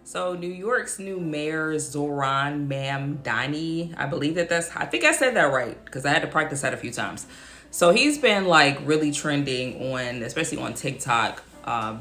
So New York's new mayor, Zoran Mamdani, I think I said that right because I had to practice that a few times. So he's been like really trending on, especially on TikTok,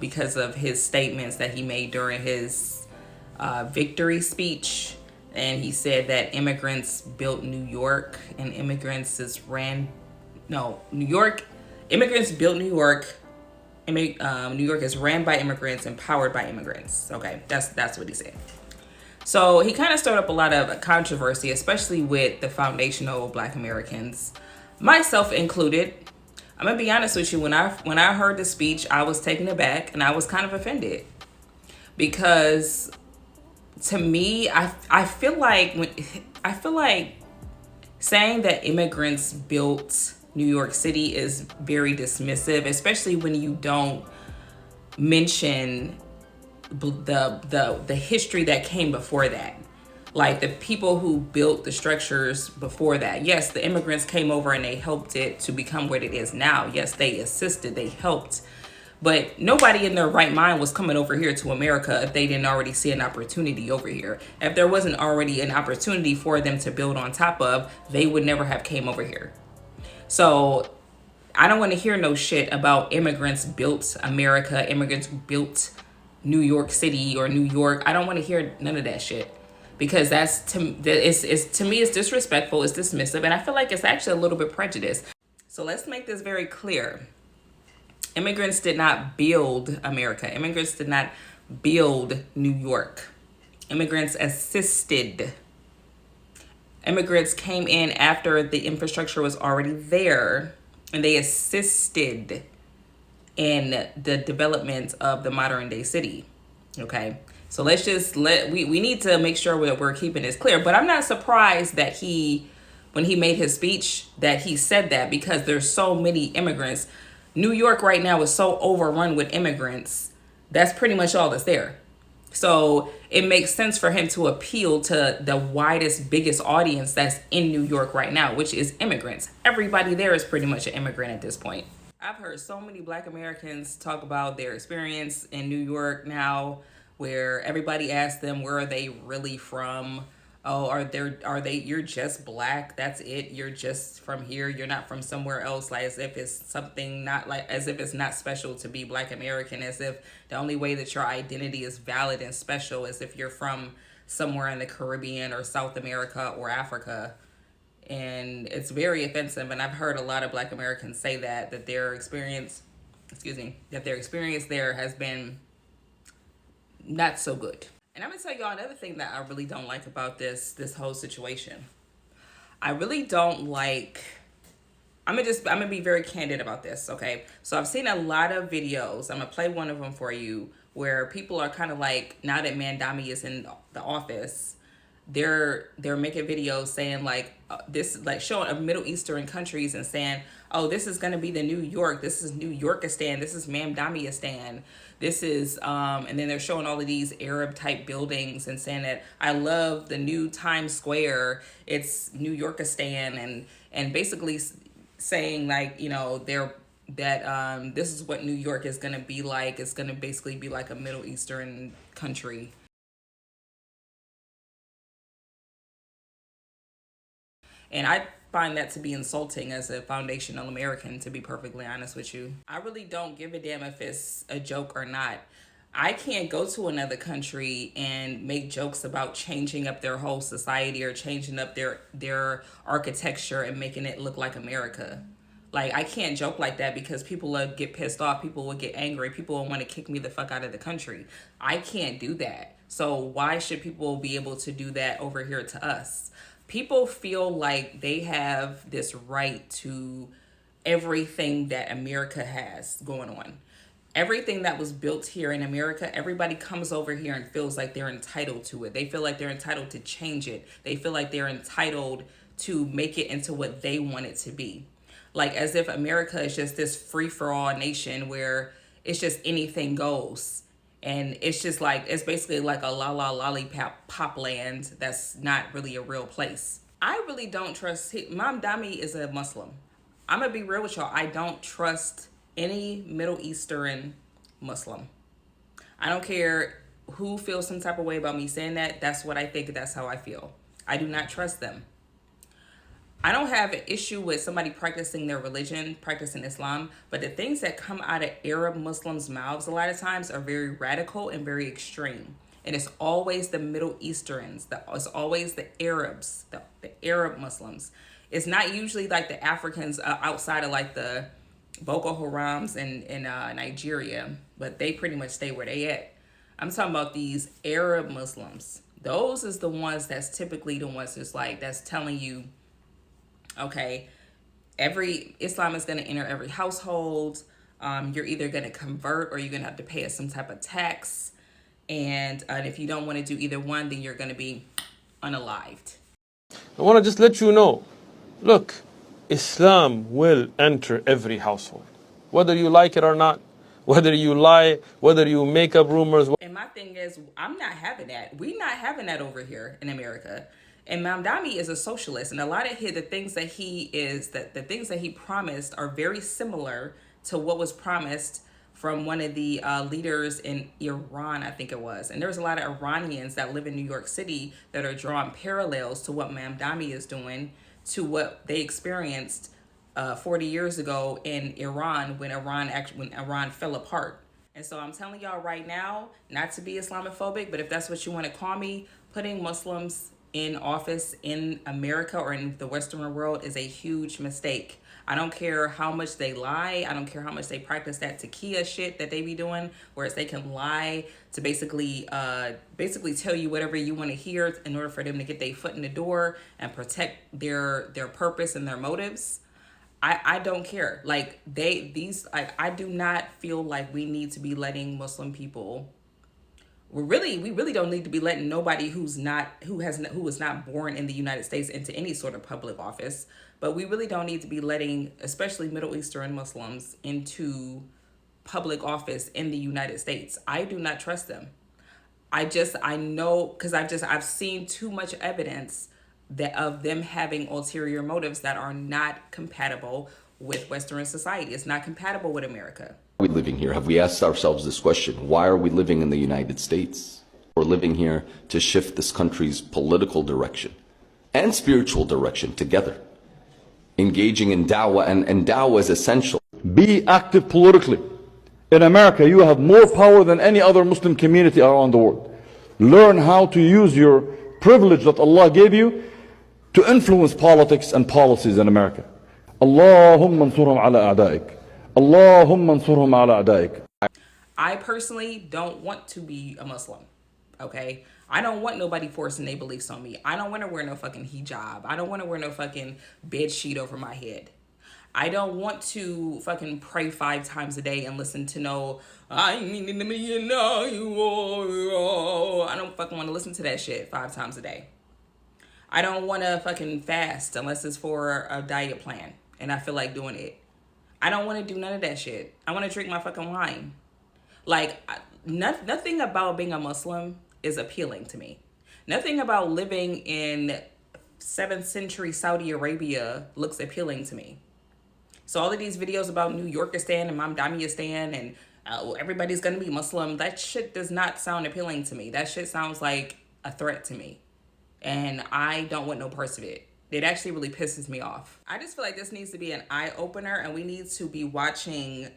because of his statements that he made during his victory speech. And he said that immigrants built New York and immigrants is ran, no, New York, immigrants built New York. New York is ran by immigrants and powered by immigrants. Okay, that's what he said. So he kind of stirred up a lot of controversy, especially with the foundational Black Americans, myself included. I'm gonna be honest with you. When I heard the speech, I was taken aback and I was kind of offended because to me, I feel like saying that immigrants built New York City is very dismissive, especially when you don't mention the history that came before that. Like the people who built the structures before that. Yes, the immigrants came over and they helped it to become what it is now. Yes, they assisted, they helped. But nobody in their right mind was coming over here to America if they didn't already see an opportunity over here. If there wasn't already an opportunity for them to build on top of, they would never have came over here. So I don't want to hear no shit about immigrants built America, immigrants built New York City or New York. I don't want to hear none of that shit because to me it's disrespectful, it's dismissive, and I feel like it's actually a little bit prejudiced. So let's make this very clear. Immigrants did not build America. Immigrants did not build New York. Immigrants assisted. Immigrants came in after the infrastructure was already there, and they assisted in the development of the modern day city. Okay. So we need to make sure that we're keeping this clear. But I'm not surprised that when he made his speech, that he said that because there's so many immigrants. New York right now is so overrun with immigrants. That's pretty much all that's there. So it makes sense for him to appeal to the widest, biggest audience that's in New York right now, which is immigrants. Everybody there is pretty much an immigrant at this point. I've heard so many Black Americans talk about their experience in New York now, where everybody asks them where are they really from. Oh, you're just Black, that's it, you're just from here, you're not from somewhere else, like as if it's something not like, as if it's not special to be Black American, as if the only way that your identity is valid and special is if you're from somewhere in the Caribbean or South America or Africa. And it's very offensive, and I've heard a lot of Black Americans say that their experience there has been not so good. And I'm gonna tell y'all another thing that I really don't like about this whole situation. I really don't like. I'm gonna be very candid about this, okay? So I've seen a lot of videos. I'm gonna play one of them for you, where people are kind of like, now that Mamdani is in the office, they're making videos saying like this, like showing of Middle Eastern countries and saying, oh, this is gonna be the New York. This is New Yorkistan. This is Mamdamiistan. This is and then they're showing all of these Arab type buildings and saying that I love the new Times Square. It's New Yorkistan, and basically saying like, you know, this is what New York is gonna be like. It's gonna basically be like a Middle Eastern country. And I find that to be insulting as a foundational American, to be perfectly honest with you. I really don't give a damn if it's a joke or not. I can't go to another country and make jokes about changing up their whole society or changing up their architecture and making it look like America. Like, I can't joke like that because people will get pissed off. People will get angry. People will want to kick me the fuck out of the country. I can't do that. So why should people be able to do that over here to us? People feel like they have this right to everything that America has going on. Everything that was built here in America, everybody comes over here and feels like they're entitled to it. They feel like they're entitled to change it. They feel like they're entitled to make it into what they want it to be. Like as if America is just this free-for-all nation where it's just anything goes. And it's just like, it's basically like a lollipop pop land that's not really a real place. I really don't trust, Mamdani is a Muslim. I'm gonna be real with y'all. I don't trust any Middle Eastern Muslim. I don't care who feels some type of way about me saying that, that's what I think, that's how I feel. I do not trust them. I don't have an issue with somebody practicing their religion, practicing Islam, but the things that come out of Arab Muslims' mouths a lot of times are very radical and very extreme. And it's always the Middle Easterns, it's always the Arabs, the Arab Muslims. It's not usually like the Africans outside of like the Boko Harams in Nigeria, but they pretty much stay where they at. I'm talking about these Arab Muslims. Those is the ones that's typically the ones that's telling you, okay, every Islam is going to enter every household. You're either going to convert or you're going to have to pay us some type of tax. And if you don't want to do either one, then you're going to be unalived. I want to just let you know, look, Islam will enter every household, whether you like it or not, whether you lie, whether you make up rumors. And my thing is, I'm not having that. We're not having that over here in America. And Mamdani is a socialist, and a lot of the things that the things that he promised are very similar to what was promised from one of the leaders in Iran, I think it was. And there's a lot of Iranians that live in New York City that are drawing parallels to what Mamdani is doing, to what they experienced 40 years ago in Iran when Iran fell apart. And so I'm telling y'all right now, not to be Islamophobic, but if that's what you want to call me, putting Muslims in office in America or in the Western world is a huge mistake. I don't care how much they lie. I don't care how much they practice that takia shit that they be doing, whereas they can lie to basically tell you whatever you want to hear in order for them to get their foot in the door and protect their purpose and their motives. I don't care. Like I do not feel like we need to be letting Muslim people. We really don't need to be letting nobody who was not born in the United States into any sort of public office. But we really don't need to be letting, especially Middle Eastern Muslims, into public office in the United States. I do not trust them. I know, because I've seen too much evidence of them having ulterior motives that are not compatible with Western society. It's not compatible with America. Why are we living here? Have we asked ourselves this question? Why are we living in the United States? We're living here to shift this country's political direction and spiritual direction together. Engaging in da'wah, and da'wah is essential. Be active politically. In America, you have more power than any other Muslim community around the world. Learn how to use your privilege that Allah gave you to influence politics and policies in America. Allahumma ansurhum ala a'daik. Allahumma ansurhum ala a'daik. I personally don't want to be a Muslim, okay? I don't want nobody forcing their beliefs on me. I don't want to wear no fucking hijab. I don't want to wear no fucking bed sheet over my head. I don't want to fucking pray 5 times a day and listen to no, I don't fucking want to listen to that shit 5 times a day. I don't want to fucking fast unless it's for a diet plan and I feel like doing it. I don't want to do none of that shit. I want to drink my fucking wine. Like, nothing about being a Muslim is appealing to me. Nothing about living in 7th century Saudi Arabia looks appealing to me. So all of these videos about New Yorkistan and Mamdaniistan and everybody's going to be Muslim, that shit does not sound appealing to me. That shit sounds like a threat to me. And I don't want no parts of it. It actually really pisses me off. I just feel like this needs to be an eye-opener, and we need to be watching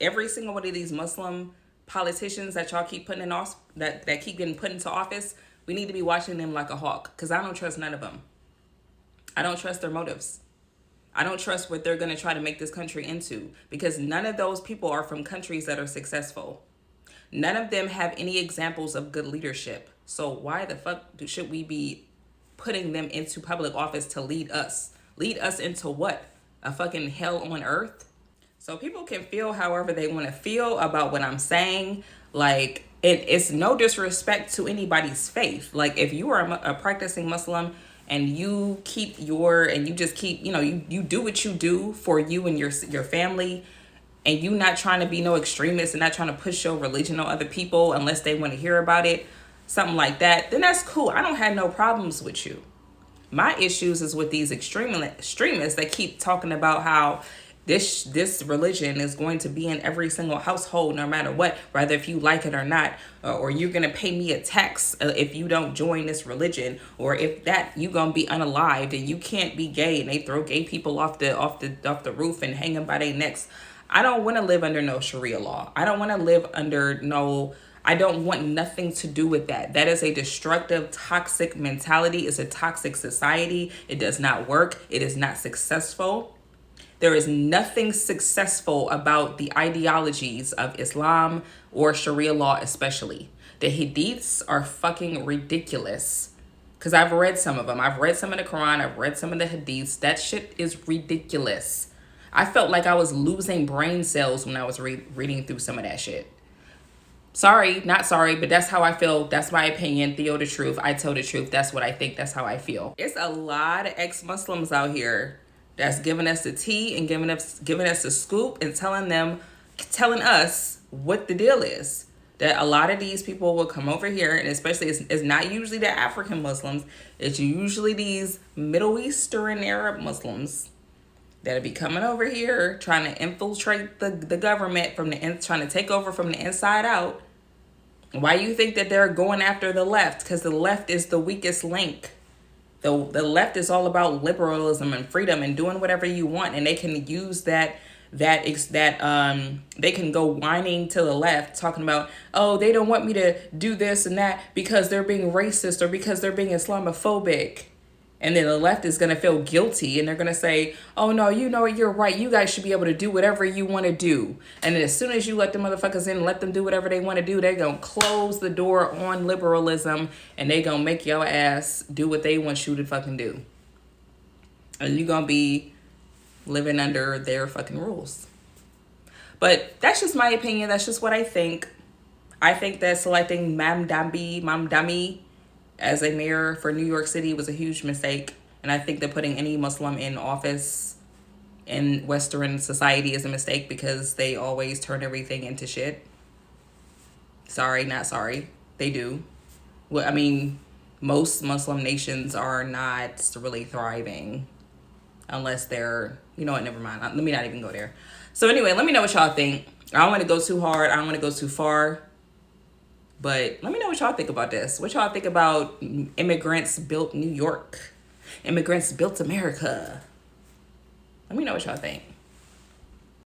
every single one of these Muslim politicians that y'all keep putting in office, that keep getting put into office. We need to be watching them like a hawk, because I don't trust none of them. I don't trust their motives. I don't trust what they're going to try to make this country into, because none of those people are from countries that are successful. None of them have any examples of good leadership. So why the fuck should we be putting them into public office to lead us? Lead us into what? A fucking hell on earth? So people can feel however they want to feel about what I'm saying. Like, it's no disrespect to anybody's faith. Like, if you are a practicing Muslim and you just keep, you do what you do for you and your family, and you not trying to be no extremist and not trying to push your religion on other people unless they want to hear about it, something like that, then that's cool. I don't have no problems with you. My issues is with these extremists that keep talking about how This religion is going to be in every single household, no matter what, whether if you like it or not, or you're gonna pay me a tax if you don't join this religion, or if that you gonna be unalived and you can't be gay, and they throw gay people off the roof and hang them by their necks. I don't want to live under no Sharia law. I don't want to live under no. I don't want nothing to do with that. That is a destructive, toxic mentality. It's a toxic society. It does not work. It is not successful. There is nothing successful about the ideologies of Islam or Sharia law, especially. The hadiths are fucking ridiculous. Because I've read some of them. I've read some of the Quran. I've read some of the hadiths. That shit is ridiculous. I felt like I was losing brain cells when I was reading through some of that shit. Sorry, not sorry, but that's how I feel. That's my opinion. Theo the truth. I tell the truth. That's what I think. That's how I feel. It's a lot of ex-Muslims out here that's giving us the tea and giving us the scoop and telling us what the deal is. That a lot of these people will come over here, and especially it's not usually the African Muslims. It's usually these Middle Eastern Arab Muslims that'll be coming over here trying to infiltrate the government trying to take over from the inside out. Why do you think that they're going after the left? Because the left is the weakest link. The left is all about liberalism and freedom and doing whatever you want, and they can use that they can go whining to the left, talking about, oh, they don't want me to do this and that because they're being racist or because they're being Islamophobic. And then the left is going to feel guilty and they're going to say, oh, no, you know what? You're right. You guys should be able to do whatever you want to do. And then as soon as you let the motherfuckers in and let them do whatever they want to do, they're going to close the door on liberalism and they're going to make your ass do what they want you to fucking do. And you're going to be living under their fucking rules. But that's just my opinion. That's just what I think. I think that selecting Mamdani as a mayor for New York City was a huge mistake. And I think that putting any Muslim in office in Western society is a mistake because they always turn everything into shit. Sorry, not sorry. They do. Well, I mean, most Muslim nations are not really thriving unless they're, you know what, never mind. Let me not even go there. So anyway, let me know what y'all think. I don't want to go too hard. I don't want to go too far. But let me know what y'all think about this. What y'all think about immigrants built New York? Immigrants built America. Let me know what y'all think.